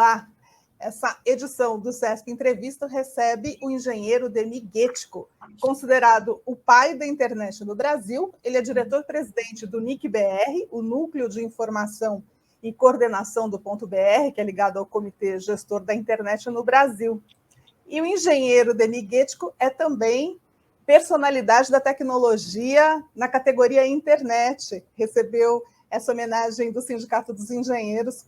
Olá, essa edição do SESC Entrevista recebe o engenheiro Denis Guettico, considerado o pai da internet no Brasil. Ele é diretor-presidente do NIC-BR, o Núcleo de Informação e Coordenação do Ponto BR, que é ligado ao Comitê Gestor da Internet no Brasil. E o engenheiro Denis Guettico é também personalidade da tecnologia na categoria internet. Recebeu essa homenagem do Sindicato dos Engenheiros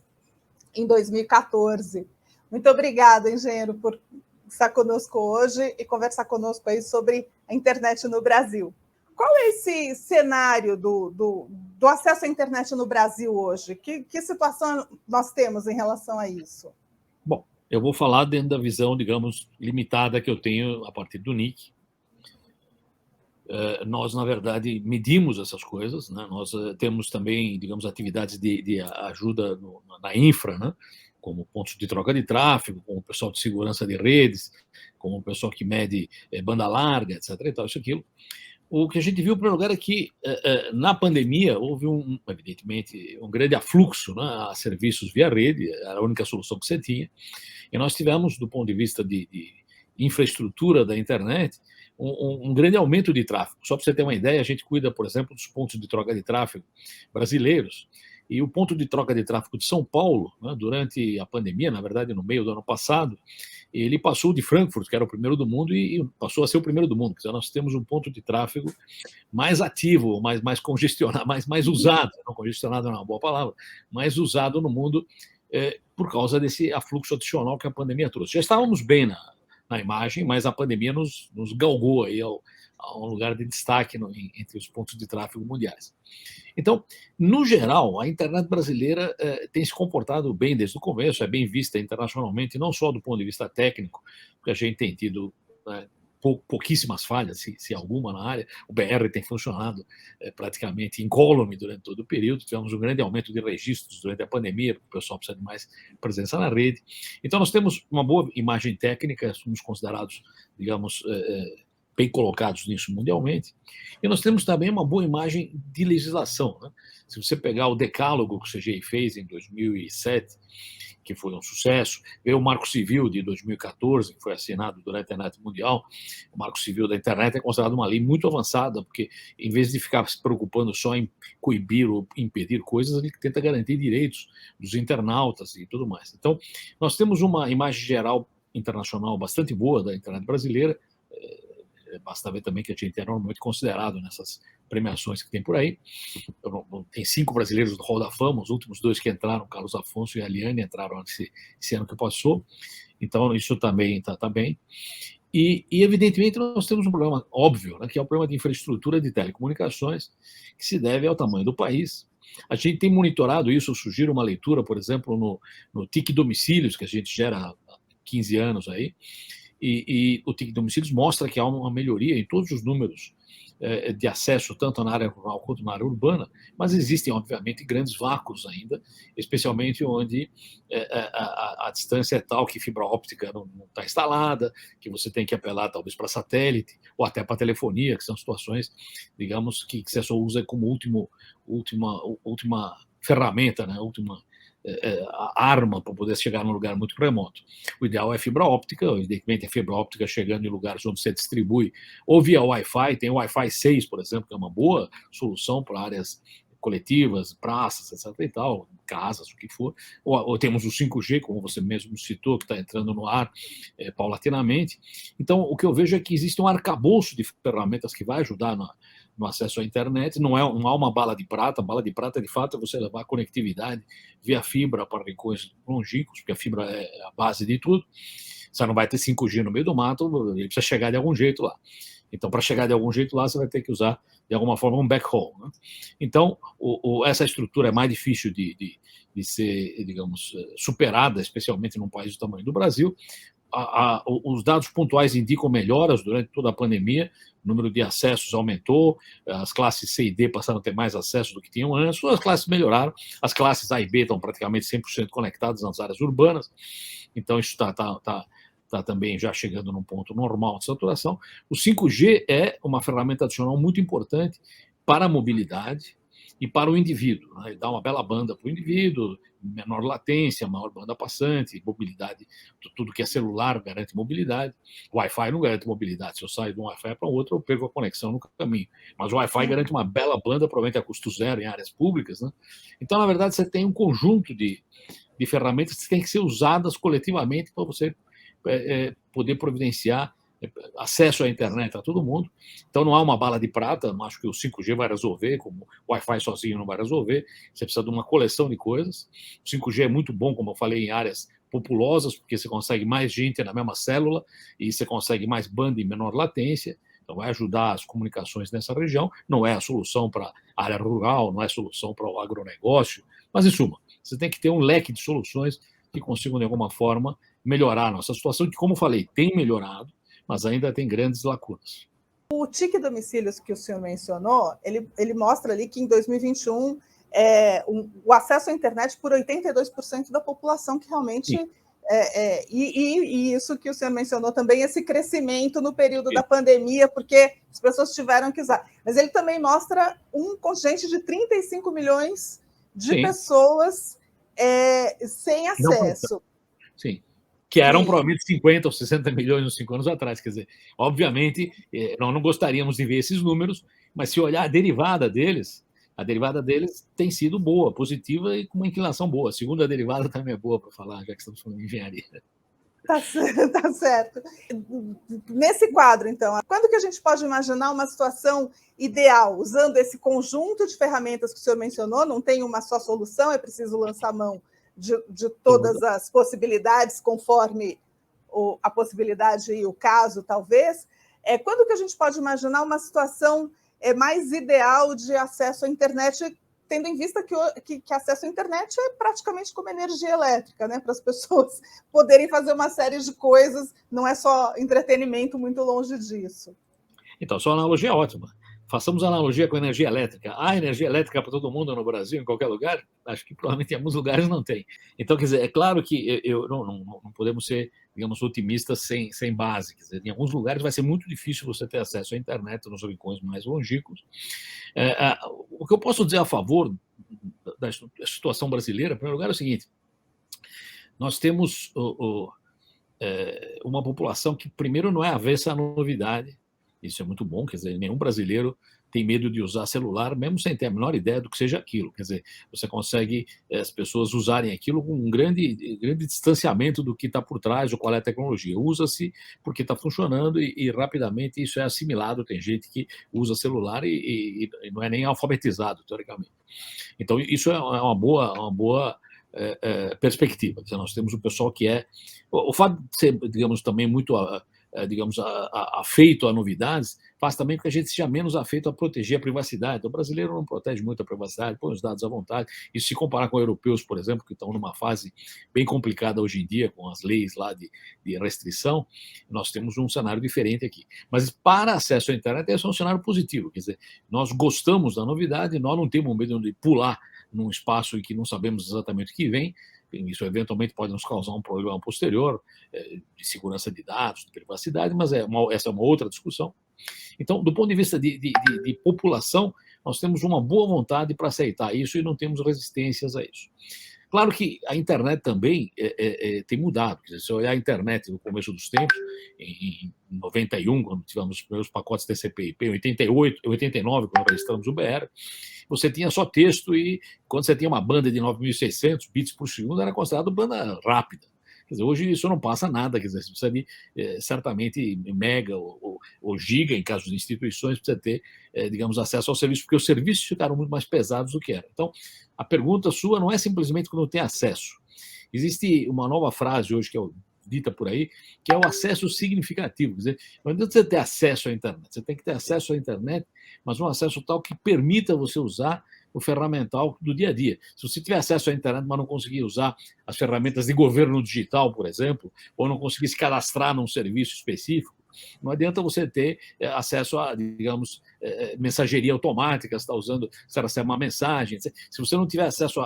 em 2014. Muito obrigada, engenheiro, por estar conosco hoje e conversar conosco aí sobre a internet no Brasil. Qual é esse cenário do acesso à internet no Brasil hoje? Que situação nós temos em relação a isso? Bom, eu vou falar dentro da visão, digamos, limitada que eu tenho a partir do NIC. Nós, na verdade, medimos essas coisas, né? Nós temos também, digamos, atividades de ajuda na infra, né? Como pontos de troca de tráfego, como o pessoal de segurança de redes, como o pessoal que mede banda larga, etc. E tal, isso aquilo. O que a gente viu, em primeiro lugar, é que na pandemia houve, evidentemente, um grande afluxo, né, a serviços via rede, era a única solução que você tinha. E nós tivemos, do ponto de vista de infraestrutura da internet, um grande aumento de tráfego. Só para você ter uma ideia, a gente cuida, por exemplo, dos pontos de troca de tráfego brasileiros. E o ponto de troca de tráfego de São Paulo, né, durante a pandemia, na verdade, no meio do ano passado, ele passou de Frankfurt, que era o primeiro do mundo, e passou a ser o primeiro do mundo. Então, nós temos um ponto de tráfego mais ativo, mais congestionado, mais usado, não congestionado não é uma boa palavra, mais usado no mundo por causa desse afluxo adicional que a pandemia trouxe. Já estávamos bem na imagem, mas a pandemia nos galgou aí a um lugar de destaque entre os pontos de tráfego mundiais. Então, no geral, a internet brasileira tem se comportado bem desde o começo, é bem vista internacionalmente, não só do ponto de vista técnico, porque a gente tem tido pouquíssimas falhas, se alguma, na área. O BR tem funcionado praticamente incólume durante todo o período. Tivemos um grande aumento de registros durante a pandemia, porque o pessoal precisa de mais presença na rede. Então, nós temos uma boa imagem técnica, somos considerados, digamos, bem colocados nisso mundialmente. E nós temos também uma boa imagem de legislação, né? Se você pegar o decálogo que o CGI fez em 2007, que foi um sucesso, veio o Marco Civil de 2014, que foi assinado durante a internet mundial. O Marco Civil da internet é considerado uma lei muito avançada, porque em vez de ficar se preocupando só em coibir ou impedir coisas, ele tenta garantir direitos dos internautas e tudo mais. Então, nós temos uma imagem geral internacional bastante boa da internet brasileira. Basta ver também que a gente é normalmente considerado nessas premiações que tem por aí. Tem 5 brasileiros do Hall da Fama, os últimos 2 que entraram, Carlos Afonso e a Liane, entraram esse ano que passou. Então, isso também está bem. E, evidentemente, nós temos um problema óbvio, né, que é o problema de infraestrutura de telecomunicações, que se deve ao tamanho do país. A gente tem monitorado isso, eu sugiro uma leitura, por exemplo, no TIC Domicílios, que a gente gera há 15 anos aí, e o TIC Domicílios mostra que há uma melhoria em todos os números de acesso, tanto na área rural quanto na área urbana, mas existem, obviamente, grandes vácuos ainda, especialmente onde a distância é tal que fibra óptica não está instalada, que você tem que apelar talvez para satélite, ou até para telefonia, que são situações, digamos, que você só usa como última ferramenta, né? A arma para poder chegar num lugar muito remoto. O ideal é fibra óptica, evidentemente a fibra óptica chegando em lugares onde você distribui, ou via Wi-Fi, tem o Wi-Fi 6, por exemplo, que é uma boa solução para áreas coletivas, praças, etc. e tal, casas, o que for, ou temos o 5G, como você mesmo citou, que está entrando no ar paulatinamente. Então, o que eu vejo é que existe um arcabouço de ferramentas que vai ajudar no acesso à internet. Não há uma bala de prata. A bala de prata, de fato, é você levar a conectividade via fibra para rincões longínquos, porque a fibra é a base de tudo. Você não vai ter 5G no meio do mato, ele precisa chegar de algum jeito lá. Então, para chegar de algum jeito lá, você vai ter que usar, de alguma forma, um backhaul, né? Então, essa estrutura é mais difícil de ser, digamos, superada, especialmente num país do tamanho do Brasil. Os dados pontuais indicam melhoras durante toda a pandemia, o número de acessos aumentou, as classes C e D passaram a ter mais acesso do que tinham antes, as classes melhoraram, as classes A e B estão praticamente 100% conectadas nas áreas urbanas, então isso está também já chegando num ponto normal de saturação. O 5G é uma ferramenta adicional muito importante para a mobilidade, e para o indivíduo, né? Ele dá uma bela banda para o indivíduo, menor latência, maior banda passante, mobilidade, tudo que é celular garante mobilidade. O Wi-Fi não garante mobilidade. Se eu saio de um Wi-Fi para outro, eu perco a conexão no caminho. Mas o Wi-Fi garante uma bela banda, provavelmente a custo zero em áreas públicas, né? Então, na verdade, você tem um conjunto de ferramentas que têm que ser usadas coletivamente para você poder providenciar acesso à internet a todo mundo. Então, não há uma bala de prata, não acho que o 5G vai resolver, como o Wi-Fi sozinho não vai resolver, você precisa de uma coleção de coisas. O 5G é muito bom, como eu falei, em áreas populosas, porque você consegue mais gente na mesma célula e você consegue mais banda e menor latência, então vai ajudar as comunicações nessa região. Não é a solução para a área rural, não é a solução para o agronegócio, mas, em suma, você tem que ter um leque de soluções que consigam, de alguma forma, melhorar a nossa situação, que, como falei, tem melhorado, mas ainda tem grandes lacunas. O TIC domicílios que o senhor mencionou, ele mostra ali que em 2021 o acesso à internet por 82% da população que realmente... E isso que o senhor mencionou também, esse crescimento no período da pandemia, porque as pessoas tiveram que usar. Mas ele também mostra um contingente de 35 milhões de pessoas sem acesso. Sim. Que eram provavelmente 50 ou 60 milhões uns 5 anos atrás. Quer dizer, obviamente, nós não gostaríamos de ver esses números, mas se olhar a derivada deles tem sido boa, positiva e com uma inclinação boa. A segunda derivada também é boa para falar, já que estamos falando de engenharia. Tá certo. Nesse quadro, então, quando que a gente pode imaginar uma situação ideal, usando esse conjunto de ferramentas que o senhor mencionou? Não tem uma só solução, é preciso lançar mão de todas as possibilidades, conforme a possibilidade e o caso, talvez. Quando que a gente pode imaginar uma situação mais ideal de acesso à internet, tendo em vista que acesso à internet é praticamente como energia elétrica, né? Para as pessoas poderem fazer uma série de coisas, não é só entretenimento, muito longe disso. Então, sua analogia é ótima. Façamos analogia com a energia elétrica. Há energia elétrica para todo mundo no Brasil, em qualquer lugar? Acho que provavelmente em alguns lugares não tem. Então, quer dizer, é claro que não podemos ser, digamos, otimistas sem base. Quer dizer, em alguns lugares vai ser muito difícil você ter acesso à internet nos rincões mais longínquos. O que eu posso dizer a favor da situação brasileira, em primeiro lugar, é o seguinte: nós temos uma população que, primeiro, não é avessa à novidade. Isso é muito bom, quer dizer, nenhum brasileiro tem medo de usar celular, mesmo sem ter a menor ideia do que seja aquilo. Quer dizer, você consegue as pessoas usarem aquilo com um grande distanciamento do que está por trás ou qual é a tecnologia. Usa-se porque está funcionando e rapidamente isso é assimilado. Tem gente que usa celular e não é nem alfabetizado, teoricamente. Então, isso é uma boa perspectiva. Quer dizer, nós temos um pessoal que o fato de ser, digamos, também muito... digamos, afeito a novidades, faz também com que a gente seja menos afeito a proteger a privacidade. Então, o brasileiro não protege muito a privacidade, põe os dados à vontade. E se comparar com europeus, por exemplo, que estão numa fase bem complicada hoje em dia, com as leis lá de restrição, nós temos um cenário diferente aqui. Mas para acesso à internet, esse é um cenário positivo. Quer dizer, nós gostamos da novidade, nós não temos medo de pular num espaço em que não sabemos exatamente o que vem. Isso eventualmente pode nos causar um problema posterior de segurança de dados, de privacidade, mas essa é uma outra discussão. Então, do ponto de vista de população, nós temos uma boa vontade para aceitar isso e não temos resistências a isso. Claro que a internet também tem mudado. Quer dizer, se olhar a internet no começo dos tempos, em 91, quando tivemos os primeiros pacotes TCP/IP, em 88, 89, quando registramos o BR, você tinha só texto e quando você tinha uma banda de 9.600 bits por segundo, era considerado banda rápida. Quer dizer, hoje isso não passa nada, quer dizer, você precisa de certamente mega ou giga, em caso de instituições, para você ter, digamos, acesso ao serviço, porque os serviços ficaram muito mais pesados do que era. Então, a pergunta sua não é simplesmente quando tem acesso. Existe uma nova frase hoje que é dita por aí, que é o acesso significativo. Quer dizer, não adianta você ter acesso à internet, você tem que ter acesso à internet, mas um acesso tal que permita você usar o ferramental do dia a dia. Se você tiver acesso à internet, mas não conseguir usar as ferramentas de governo digital, por exemplo, ou não conseguir se cadastrar num serviço específico, não adianta você ter acesso a, digamos, mensageria automática, você está usando, se ela recebe uma mensagem. Se você não tiver acesso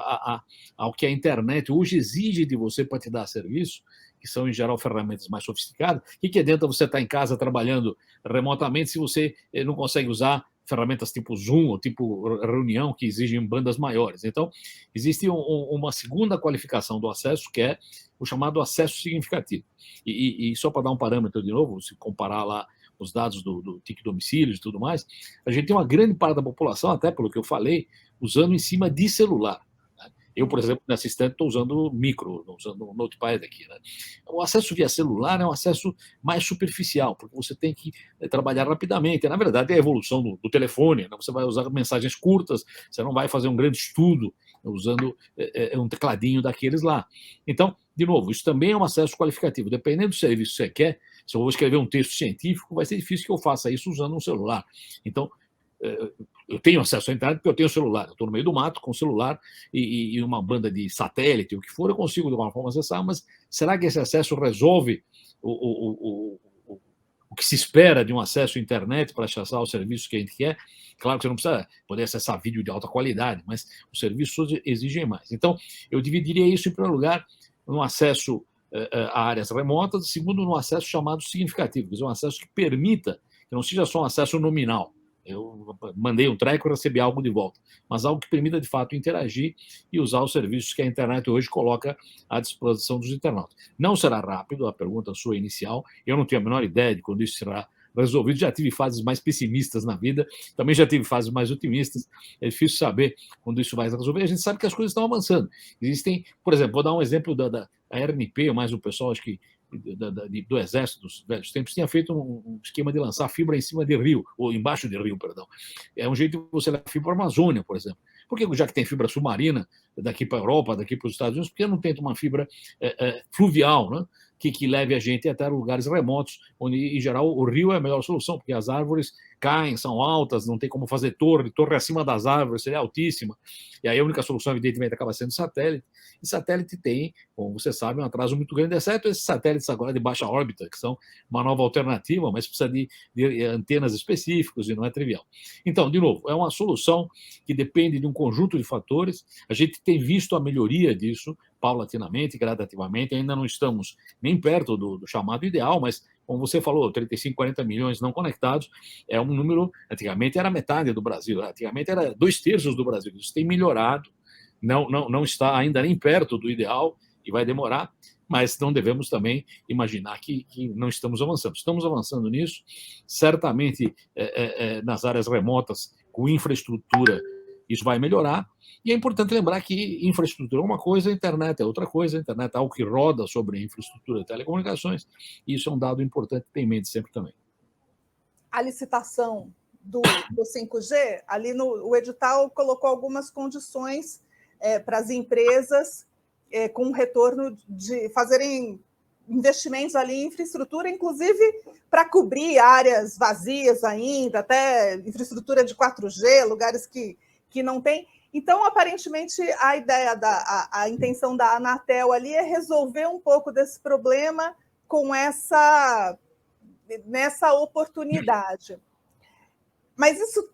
ao que a internet hoje exige de você para te dar serviço, que são, em geral, ferramentas mais sofisticadas, o que adianta você estar em casa trabalhando remotamente se você não consegue usar ferramentas tipo Zoom ou tipo reunião que exigem bandas maiores. Então, existe uma segunda qualificação do acesso, que é o chamado acesso significativo. E só para dar um parâmetro de novo, se comparar lá os dados do TIC domicílios e tudo mais, a gente tem uma grande parte da população, até pelo que eu falei, usando em cima de celular. Eu, por exemplo, nesse instante, estou usando micro, usando o Notepad aqui. Né? O acesso via celular é um acesso mais superficial, porque você tem que trabalhar rapidamente. Na verdade, é a evolução do telefone. Né? Você vai usar mensagens curtas, você não vai fazer um grande estudo usando um tecladinho daqueles lá. Então, de novo, isso também é um acesso qualificativo. Dependendo do serviço que você quer, se eu vou escrever um texto científico, vai ser difícil que eu faça isso usando um celular. Então, eu tenho acesso à internet porque eu tenho celular. Eu estou no meio do mato com celular e uma banda de satélite, o que for, eu consigo de alguma forma acessar, mas será que esse acesso resolve o que se espera de um acesso à internet para acessar os serviços que a gente quer? Claro que você não precisa poder acessar vídeo de alta qualidade, mas os serviços exigem mais. Então, eu dividiria isso, em primeiro lugar, no acesso a áreas remotas, segundo, no acesso chamado significativo, quer dizer, um acesso que permita que não seja só um acesso nominal. Eu mandei um treco e recebi algo de volta, mas algo que permita, de fato, interagir e usar os serviços que a internet hoje coloca à disposição dos internautas. Não será rápido, a pergunta sua inicial, eu não tenho a menor ideia de quando isso será resolvido. Já tive fases mais pessimistas na vida, também já tive fases mais otimistas, é difícil saber quando isso vai se resolver. A gente sabe que as coisas estão avançando. Existem, por exemplo, vou dar um exemplo da RNP, mais o pessoal, acho que do Exército dos velhos tempos, tinha feito um esquema de lançar fibra em cima de rio, ou embaixo de rio, perdão. É um jeito de você levar fibra para a Amazônia, por exemplo. Por que, já que tem fibra submarina daqui para a Europa, daqui para os Estados Unidos, por que não tenta uma fibra fluvial, né? Que leve a gente até lugares remotos, onde, em geral, o rio é a melhor solução, porque as árvores caem, são altas, não tem como fazer torre acima das árvores seria altíssima, e aí a única solução, evidentemente, acaba sendo satélite, e satélite tem, como você sabe, um atraso muito grande, exceto esses satélites agora de baixa órbita, que são uma nova alternativa, mas precisa de antenas específicas e não é trivial. Então, de novo, é uma solução que depende de um conjunto de fatores, a gente tem visto a melhoria disso, paulatinamente, gradativamente, ainda não estamos nem perto do chamado ideal, mas, como você falou, 35, 40 milhões não conectados é um número, antigamente era metade do Brasil, antigamente era 2/3 do Brasil, isso tem melhorado, não está ainda nem perto do ideal e vai demorar, mas não devemos também imaginar que não estamos avançando. Estamos avançando nisso, certamente nas áreas remotas, com infraestrutura, isso vai melhorar. E é importante lembrar que infraestrutura é uma coisa, a internet é outra coisa, a internet é algo que roda sobre a infraestrutura de telecomunicações, e isso é um dado importante ter em mente sempre também. A licitação do 5G, ali o edital colocou algumas condições para as empresas com retorno de fazerem investimentos ali em infraestrutura, inclusive para cobrir áreas vazias ainda, até infraestrutura de 4G, lugares que não tem. Então, aparentemente, a ideia, a intenção da Anatel ali é resolver um pouco desse problema com nessa oportunidade. Mas isso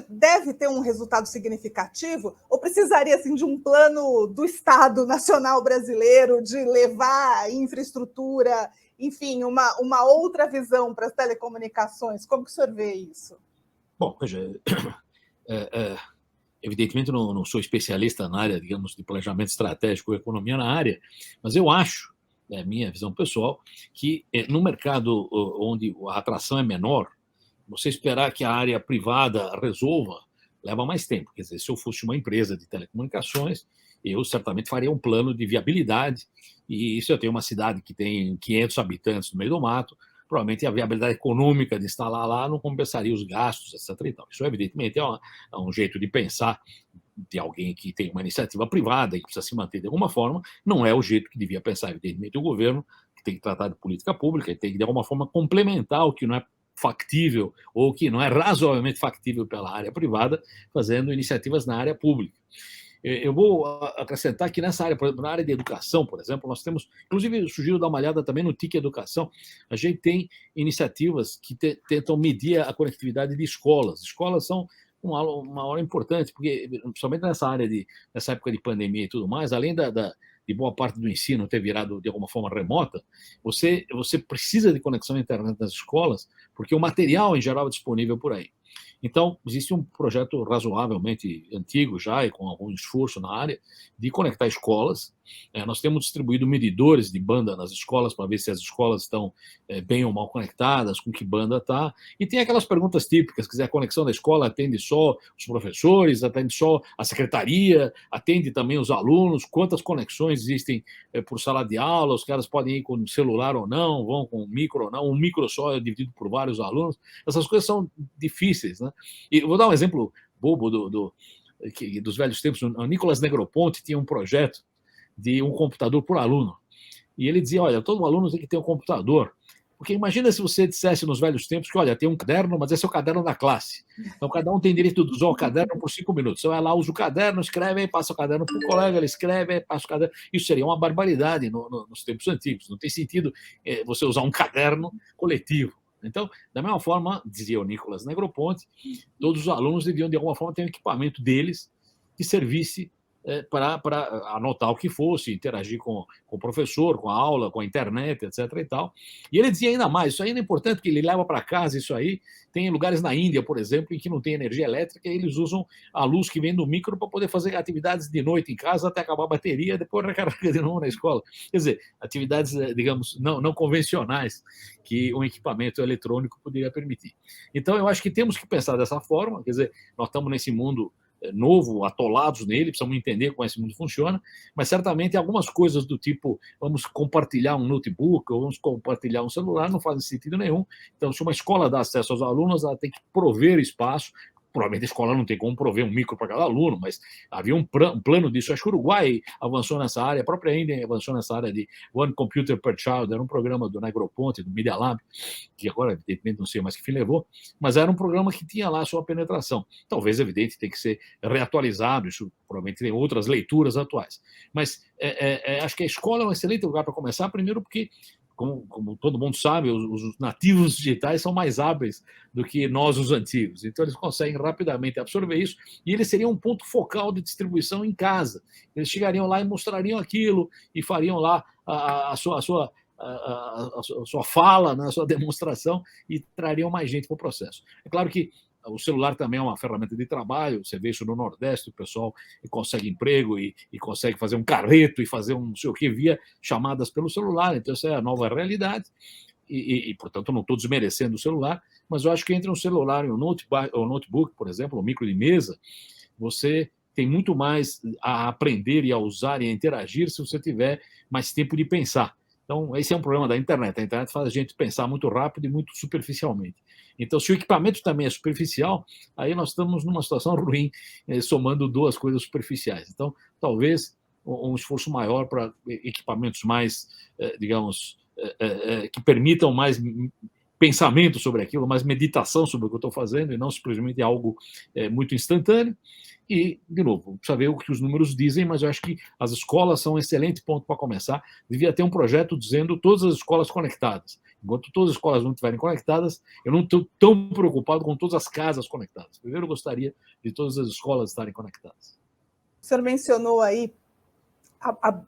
deve ter um resultado significativo? Ou precisaria assim, de um plano do Estado Nacional Brasileiro de levar infraestrutura, enfim, uma outra visão para as telecomunicações? Como que o senhor vê isso? Bom, veja, evidentemente não sou especialista na área, digamos, de planejamento estratégico ou economia na área, mas eu acho, é a minha visão pessoal, que no mercado onde a atração é menor, você esperar que a área privada resolva leva mais tempo. Quer dizer, se eu fosse uma empresa de telecomunicações, eu certamente faria um plano de viabilidade, e se eu tenho uma cidade que tem 500 habitantes no meio do mato, provavelmente a viabilidade econômica de instalar lá não compensaria os gastos, etc. Isso, evidentemente, é um jeito de pensar de alguém que tem uma iniciativa privada e que precisa se manter de alguma forma, não é o jeito que devia pensar, evidentemente, o governo, que tem que tratar de política pública e tem que, de alguma forma, complementar o que não é factível ou que não é razoavelmente factível pela área privada, fazendo iniciativas na área pública. Eu vou acrescentar que nessa área, por exemplo, na área de educação, por exemplo, nós temos, inclusive, sugiro dar uma olhada também no TIC Educação, a gente tem iniciativas que tentam medir a conectividade de escolas. Escolas são uma hora importante, porque, principalmente nessa época de pandemia e tudo mais, além de boa parte do ensino ter virado de alguma forma remota, você precisa de conexão à internet nas escolas, porque o material, em geral, é disponível por aí. Então, existe um projeto razoavelmente antigo já, e com algum esforço na área, de conectar escolas. Nós temos distribuído medidores de banda nas escolas para ver se as escolas estão bem ou mal conectadas, com que banda está. E tem aquelas perguntas típicas, quer dizer, a conexão da escola atende só os professores, atende só a secretaria, atende também os alunos, quantas conexões existem por sala de aula, os caras podem ir com celular ou não, vão com micro ou não, um micro só é dividido por vários alunos. Essas coisas são difíceis, né? E vou dar um exemplo bobo dos velhos tempos. O Nicolas Negroponte tinha um projeto de um computador por aluno. E ele dizia, olha, todo aluno tem que ter um computador. Porque imagina se você dissesse nos velhos tempos que, olha, tem um caderno, mas esse é o caderno da classe. Então, cada um tem direito de usar o caderno por 5 minutos. Você vai lá, usa o caderno, escreve, aí passa o caderno para o colega, ele escreve, aí passa o caderno. Isso seria uma barbaridade nos tempos antigos. Não tem sentido você usar um caderno coletivo. Então, da mesma forma, dizia o Nicolas Negroponte, todos os alunos deviam, de alguma forma, ter um equipamento deles que servisse para anotar o que fosse, interagir com o professor, com a aula, com a internet, etc. E tal. E ele dizia ainda mais, isso aí é importante, porque ele leva para casa isso aí. Tem lugares na Índia, por exemplo, em que não tem energia elétrica, e eles usam a luz que vem do micro para poder fazer atividades de noite em casa até acabar a bateria, depois recarrega de novo na escola. Quer dizer, atividades, digamos, não convencionais que um equipamento eletrônico poderia permitir. Então, eu acho que temos que pensar dessa forma, quer dizer, nós estamos nesse mundo novo, atolados nele, precisamos entender como esse mundo funciona, mas certamente algumas coisas do tipo, vamos compartilhar um notebook, ou vamos compartilhar um celular, não fazem sentido nenhum. Então, se uma escola dá acesso aos alunos, ela tem que prover espaço. Provavelmente a escola não tem como prover um micro para cada aluno, mas havia um plano disso. Acho que o Uruguai avançou nessa área, a própria Índia avançou nessa área de One Computer per Child, era um programa do Negroponte, do Media Lab, que agora, evidentemente, não sei mais que fim levou, mas era um programa que tinha lá a sua penetração. Talvez, evidente, tem que ser reatualizado, isso provavelmente tem outras leituras atuais. Mas acho que a escola é um excelente lugar para começar, primeiro porque como todo mundo sabe, os nativos digitais são mais hábeis do que nós, os antigos. Então, eles conseguem rapidamente absorver isso e eles seriam um ponto focal de distribuição em casa. Eles chegariam lá e mostrariam aquilo e fariam lá a sua fala, né, a sua demonstração e trariam mais gente para o processo. É claro que o celular também é uma ferramenta de trabalho, você vê isso no Nordeste, o pessoal consegue emprego e consegue fazer um carreto e fazer um não sei o que via chamadas pelo celular, então essa é a nova realidade portanto, não estou desmerecendo o celular, mas eu acho que entre um celular e um notebook, por exemplo, um micro de mesa, você tem muito mais a aprender e a usar e a interagir se você tiver mais tempo de pensar. Então, esse é um problema da internet. A internet faz a gente pensar muito rápido e muito superficialmente. Então, se o equipamento também é superficial, aí nós estamos numa situação ruim, somando duas coisas superficiais. Então, talvez um esforço maior para equipamentos mais, digamos, que permitam mais pensamento sobre aquilo, mais meditação sobre o que eu estou fazendo, e não simplesmente algo muito instantâneo. E, de novo, precisa ver o que os números dizem, mas eu acho que as escolas são um excelente ponto para começar. Devia ter um projeto dizendo todas as escolas conectadas. Enquanto todas as escolas não estiverem conectadas, eu não estou tão preocupado com todas as casas conectadas. Primeiro, eu gostaria de todas as escolas estarem conectadas. O senhor mencionou aí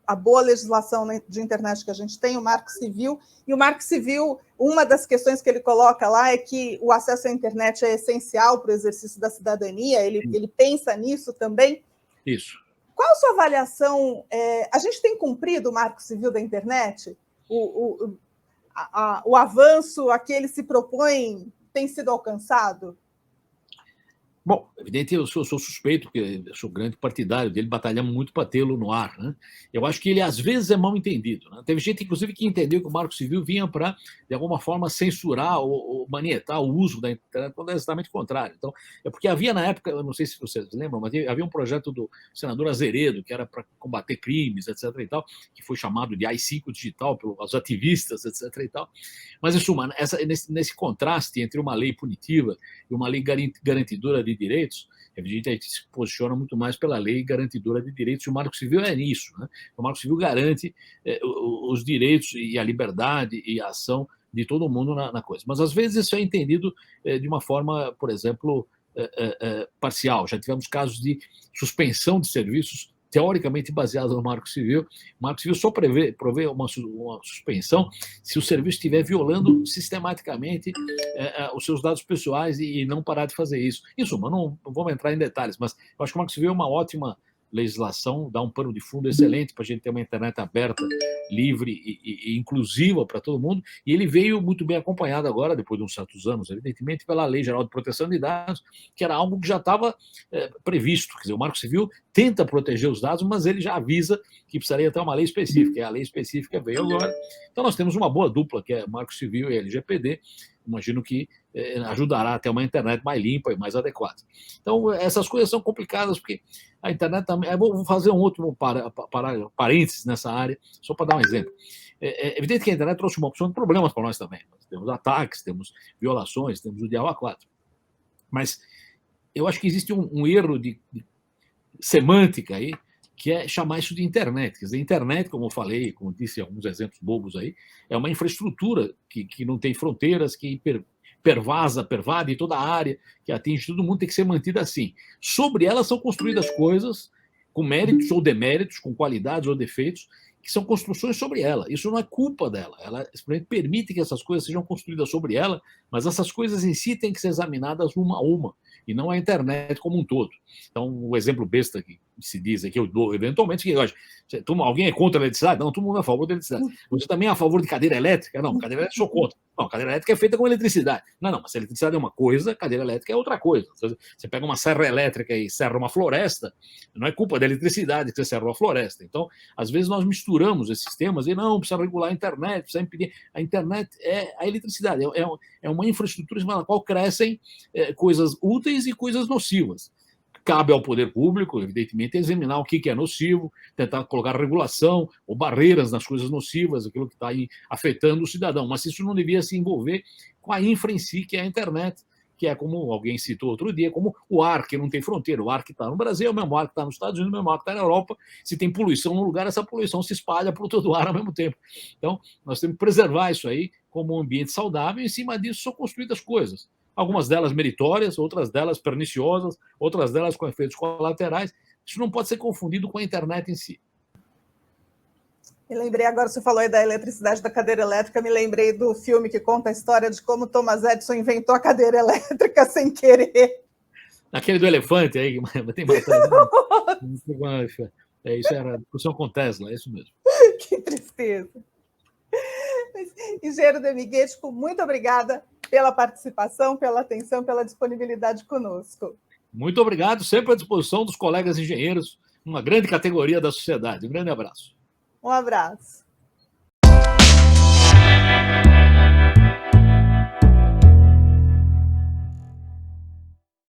a boa legislação de internet que a gente tem, o Marco Civil, e o Marco Civil, uma das questões que ele coloca lá é que o acesso à internet é essencial para o exercício da cidadania, ele pensa nisso também. Isso. Qual a sua avaliação? A gente tem cumprido o Marco Civil da internet? O avanço a que ele se propõe tem sido alcançado? Bom, evidente, eu sou suspeito, porque eu sou grande partidário dele, batalhamos muito para tê-lo no ar, né? Eu acho que ele, às vezes, é mal entendido, né? Teve gente, inclusive, que entendeu que o Marco Civil vinha para, de alguma forma, censurar ou manietar o uso da internet, quando é exatamente o contrário. Então, é porque havia, na época, eu não sei se vocês lembram, mas havia um projeto do senador Azeredo, que era para combater crimes, etc. e tal, que foi chamado de AI-5 digital pelos ativistas, etc. e tal. Mas, em suma, nesse contraste entre uma lei punitiva e uma lei garantidora de direitos, evidentemente a gente se posiciona muito mais pela lei garantidora de direitos, e o Marco Civil é nisso, né? O Marco Civil garante os direitos e a liberdade e a ação de todo mundo na coisa. Mas, às vezes, isso é entendido de uma forma, por exemplo, parcial. Já tivemos casos de suspensão de serviços teoricamente baseado no Marco Civil. O Marco Civil só provê uma suspensão se o serviço estiver violando sistematicamente os seus dados pessoais e não parar de fazer isso. Em suma, não vamos entrar em detalhes, mas eu acho que o Marco Civil é uma ótima legislação, dá um pano de fundo excelente para a gente ter uma internet aberta, livre e inclusiva para todo mundo, e ele veio muito bem acompanhado agora, depois de uns certos anos, evidentemente, pela Lei Geral de Proteção de Dados, que era algo que já estava previsto. Quer dizer, o Marco Civil tenta proteger os dados, mas ele já avisa que precisaria ter uma lei específica, e a lei específica veio agora. Então nós temos uma boa dupla, que é Marco Civil e LGPD, imagino que ajudará a ter uma internet mais limpa e mais adequada. Então, essas coisas são complicadas, porque a internet também... Vou fazer um outro parênteses nessa área, só para dar um exemplo. É evidente que a internet trouxe uma opção de problemas para nós também. Nós temos ataques, temos violações, temos o diabo A4. Mas eu acho que existe um erro de semântica aí, que é chamar isso de internet. Quer dizer, internet, como eu falei, como disse alguns exemplos bobos aí, é uma infraestrutura que não tem fronteiras, que pervade toda a área, que atinge todo mundo, tem que ser mantida assim. Sobre ela são construídas coisas com méritos ou deméritos, com qualidades ou defeitos, que são construções sobre ela. Isso não é culpa dela. Ela simplesmente permite que essas coisas sejam construídas sobre ela, mas essas coisas em si têm que ser examinadas uma a uma, e não a internet como um todo. Então, o exemplo besta que se diz aqui, eu dou eventualmente, que alguém é contra a eletricidade? Não, todo mundo é a favor da eletricidade. Você também é a favor de cadeira elétrica? Não, cadeira elétrica eu sou contra. Não, cadeira elétrica é feita com eletricidade. Não, mas se a eletricidade é uma coisa, cadeira elétrica é outra coisa. Você pega uma serra elétrica e serra uma floresta, não é culpa da eletricidade que você serra uma floresta. Então, às vezes nós misturamos esses temas e não, precisa regular a internet, precisa impedir. A internet é a eletricidade, é uma infraestrutura na qual crescem coisas úteis e coisas nocivas. Cabe ao poder público, evidentemente, examinar o que é nocivo, tentar colocar regulação ou barreiras nas coisas nocivas, aquilo que está aí afetando o cidadão. Mas isso não devia se envolver com a infra em si, que é a internet, que é como alguém citou outro dia, como o ar, que não tem fronteira. O ar que está no Brasil é o mesmo ar que está nos Estados Unidos, é o mesmo ar que está na Europa. Se tem poluição no lugar, essa poluição se espalha por todo o ar ao mesmo tempo. Então, nós temos que preservar isso aí como um ambiente saudável, e em cima disso são construídas coisas. Algumas delas meritórias, outras delas perniciosas, outras delas com efeitos colaterais. Isso não pode ser confundido com a internet em si. Me lembrei agora, você falou aí da eletricidade da cadeira elétrica, me lembrei do filme que conta a história de como Thomas Edison inventou a cadeira elétrica sem querer. Aquele do elefante aí, tem isso era discussão com Tesla, é isso mesmo. Que tristeza. Engenheiro Demiguetico, muito obrigada pela participação, pela atenção, pela disponibilidade conosco. Muito obrigado, sempre à disposição dos colegas engenheiros, uma grande categoria da sociedade. Um grande abraço. Um abraço.